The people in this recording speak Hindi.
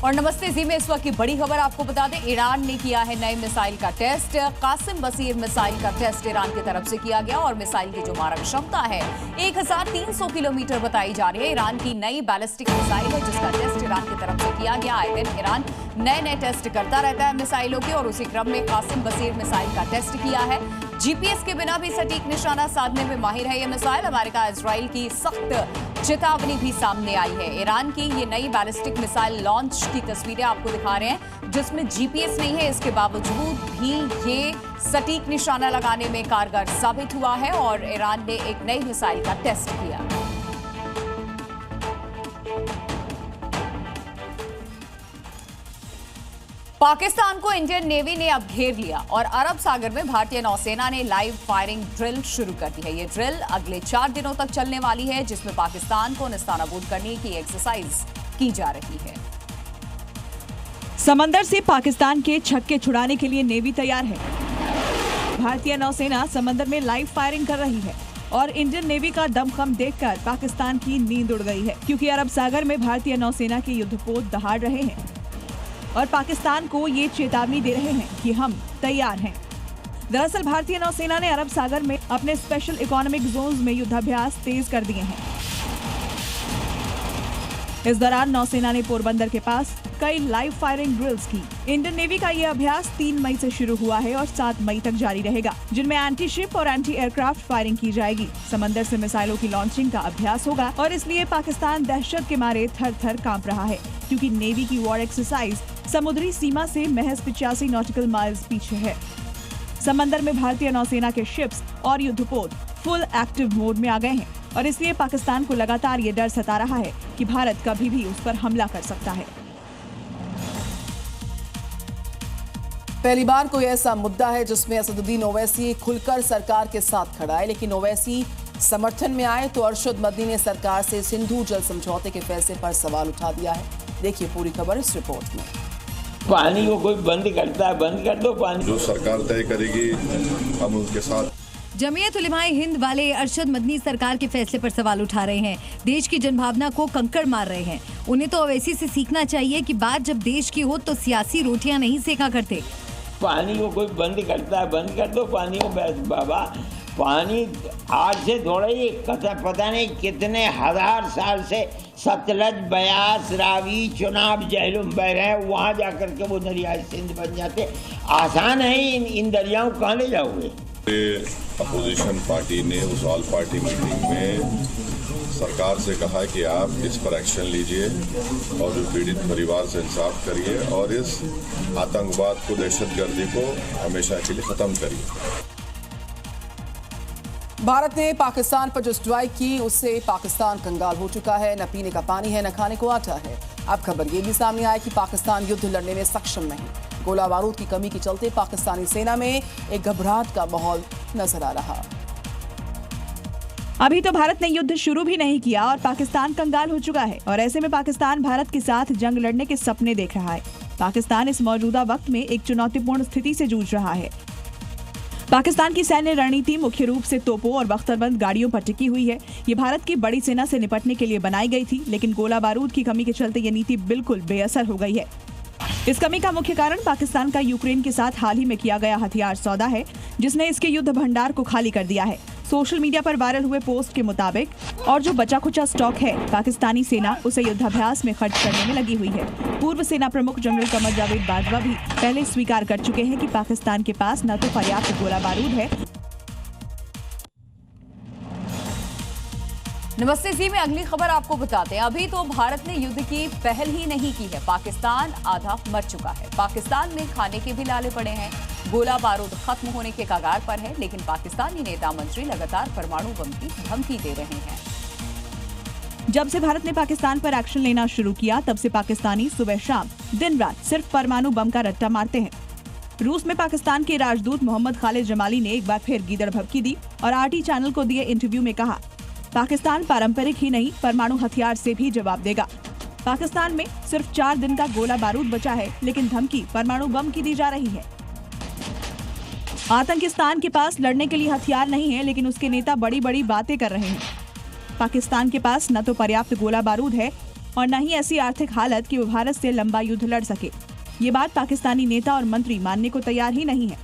और नमस्ते जी में इस वक्त की बड़ी खबर आपको बता दें, ईरान ने किया है नए मिसाइल का टेस्ट। कासिम बसीर मिसाइल का टेस्ट ईरान की तरफ से किया गया और मिसाइल की जो मारक क्षमता है 1300 किलोमीटर बताई जा रही है। ईरान की नई बैलिस्टिक मिसाइल है जिसका टेस्ट ईरान की तरफ से किया गया। आए दिन ईरान नए टेस्ट करता रहता है मिसाइलों के और उसी क्रम में कासिम बसीर मिसाइल का टेस्ट किया है। जीपीएस के बिना भी सटीक निशाना साधने में माहिर है ये मिसाइल। अमेरिका इजराइल की सख्त चेतावनी भी सामने आई है। ईरान की ये नई बैलिस्टिक मिसाइल लॉन्च की तस्वीरें आपको दिखा रहे हैं जिसमें जीपीएस नहीं है। इसके बावजूद भी ये सटीक निशाना लगाने में कारगर साबित हुआ है और ईरान ने एक नई मिसाइल का टेस्ट किया। पाकिस्तान को इंडियन नेवी ने अब घेर लिया और अरब सागर में भारतीय नौसेना ने लाइव फायरिंग ड्रिल शुरू कर दी है। ये ड्रिल अगले 4 दिनों तक चलने वाली है जिसमें पाकिस्तान को निस्तानाबूद करने की एक्सरसाइज की जा रही है। समंदर से पाकिस्तान के छक्के छुड़ाने के लिए नेवी तैयार है। भारतीय नौसेना समंदर में लाइव फायरिंग कर रही है और इंडियन नेवी का दमखम देखकर पाकिस्तान की नींद उड़ गई है क्योंकि अरब सागर में भारतीय नौसेना के युद्धपोत दहाड़ रहे हैं और पाकिस्तान को ये चेतावनी दे रहे हैं कि हम तैयार हैं। दरअसल भारतीय नौसेना ने अरब सागर में अपने स्पेशल इकोनॉमिक जोन्स में युद्धाभ्यास तेज कर दिए हैं। इस दौरान नौसेना ने पोरबंदर के पास कई लाइव फायरिंग ड्रिल्स की। इंडियन नेवी का ये अभ्यास 3 मई से शुरू हुआ है और 7 मई तक जारी रहेगा, जिनमें एंटी शिप और एंटी एयरक्राफ्ट फायरिंग की जाएगी। समंदर से मिसाइलों की लॉन्चिंग का अभ्यास होगा और इसलिए पाकिस्तान दहशत के मारे थर-थर कांप रहा है क्योंकि नेवी की वॉर एक्सरसाइज समुद्री सीमा से महज 85 नॉटिकल माइल्स पीछे है। समंदर में भारतीय नौसेना के शिप्स और युद्धपोत फुल एक्टिव मोड में आ गए हैं और इसलिए पाकिस्तान को लगातार ये डर सता रहा है कि भारत कभी भी उस पर हमला कर सकता है। पहली बार कोई ऐसा मुद्दा है जिसमें असदुद्दीन ओवैसी खुलकर सरकार के साथ खड़ा है, लेकिन ओवैसी समर्थन में आए तो अरशद मदनी ने सरकार से सिंधु जल समझौते के फैसले पर सवाल उठा दिया है। देखिए पूरी खबर इस रिपोर्ट में। पानी को कोई बंद करता है, बंद कर दो पानी। जो सरकार तय करेगी हम उसके साथ। जमीयत उलमाए हिंद वाले अरशद मदनी सरकार के फैसले पर सवाल उठा रहे हैं। देश की जनभावना को कंकड़ मार रहे हैं। उन्हें तो ओवैसी से सीखना चाहिए कि बात जब देश की हो तो सियासी रोटियां नहीं सेका करते। पानी को कोई बंद करता है, बंद कर दो पानी को। बाबा पानी आज से थोड़ा ही पता नहीं कितने हजार साल से सतलज, ब्यास, रावी, चुनाब, जहलुम बह रहे हैं। वहाँ जाकर के वो दरियाए सिंध बन जाते। आसान है इन दरियाओं को कहाँ ले जाओगे? अपोजिशन पार्टी ने उस ऑल पार्टी मीटिंग में सरकार से कहा कि आप इस पर एक्शन लीजिए और जो पीड़ित परिवार से इंसाफ करिए और इस आतंकवाद को, दहशतगर्दी को हमेशा के लिए खत्म करिए। भारत ने पाकिस्तान पर जो स्ट्राइक की उससे पाकिस्तान कंगाल हो चुका है। न पीने का पानी है, न खाने को आटा है। अब खबर ये भी सामने आई कि पाकिस्तान युद्ध लड़ने में सक्षम नहीं। गोला बारूद की कमी के चलते पाकिस्तानी सेना में एक घबराहट का माहौल नजर आ रहा। अभी तो भारत ने युद्ध शुरू भी नहीं किया और पाकिस्तान कंगाल हो चुका है और ऐसे में पाकिस्तान भारत के साथ जंग लड़ने के सपने देख रहा है। पाकिस्तान इस मौजूदा वक्त में एक चुनौतीपूर्ण स्थिति से जूझ रहा है। पाकिस्तान की सैन्य रणनीति मुख्य रूप से तोपों और बख्तरबंद गाड़ियों पर टिकी हुई है। ये भारत की बड़ी सेना से निपटने के लिए बनाई गई थी, लेकिन गोला बारूद की कमी के चलते ये नीति बिल्कुल बेअसर हो गई है। इस कमी का मुख्य कारण पाकिस्तान का यूक्रेन के साथ हाल ही में किया गया हथियार सौदा है, जिसने इसके युद्ध भंडार को खाली कर दिया है। सोशल मीडिया पर वायरल हुए पोस्ट के मुताबिक और जो बचा खुचा स्टॉक है पाकिस्तानी सेना उसे युद्धाभ्यास में खर्च करने में लगी हुई है। पूर्व सेना प्रमुख जनरल कमर जावेद बाजवा भी पहले स्वीकार कर चुके हैं कि पाकिस्तान के पास न तो पर्याप्त गोला बारूद है। नमस्ते जी में अगली खबर आपको बताते हैं। अभी तो भारत ने युद्ध की पहल ही नहीं की है। पाकिस्तान आधा मर चुका है। पाकिस्तान में खाने के भी लाले पड़े हैं। गोला बारूद खत्म होने के कगार पर है, लेकिन पाकिस्तानी नेता मंत्री लगातार परमाणु बम की धमकी दे रहे हैं। जब से भारत ने पाकिस्तान पर एक्शन लेना शुरू किया तब से पाकिस्तानी सुबह शाम दिन रात सिर्फ परमाणु बम का रट्टा मारते हैं। रूस में पाकिस्तान के राजदूत मोहम्मद खालिद जमाली ने एक बार फिर गीदड़ भभकी दी और आरटी चैनल को दिए इंटरव्यू में कहा, पाकिस्तान पारंपरिक ही नहीं परमाणु हथियार से भी जवाब देगा। पाकिस्तान में सिर्फ 4 दिन का गोला बारूद बचा है, लेकिन धमकी परमाणु बम की दी जा रही है। आतंकिस्तान के पास लड़ने के लिए हथियार नहीं है, लेकिन उसके नेता बड़ी बड़ी बातें कर रहे हैं। पाकिस्तान के पास न तो पर्याप्त गोला बारूद है और न ही ऐसी आर्थिक हालत कि वो भारत से लंबा युद्ध लड़ सके। ये बात पाकिस्तानी नेता और मंत्री मानने को तैयार ही नहीं है।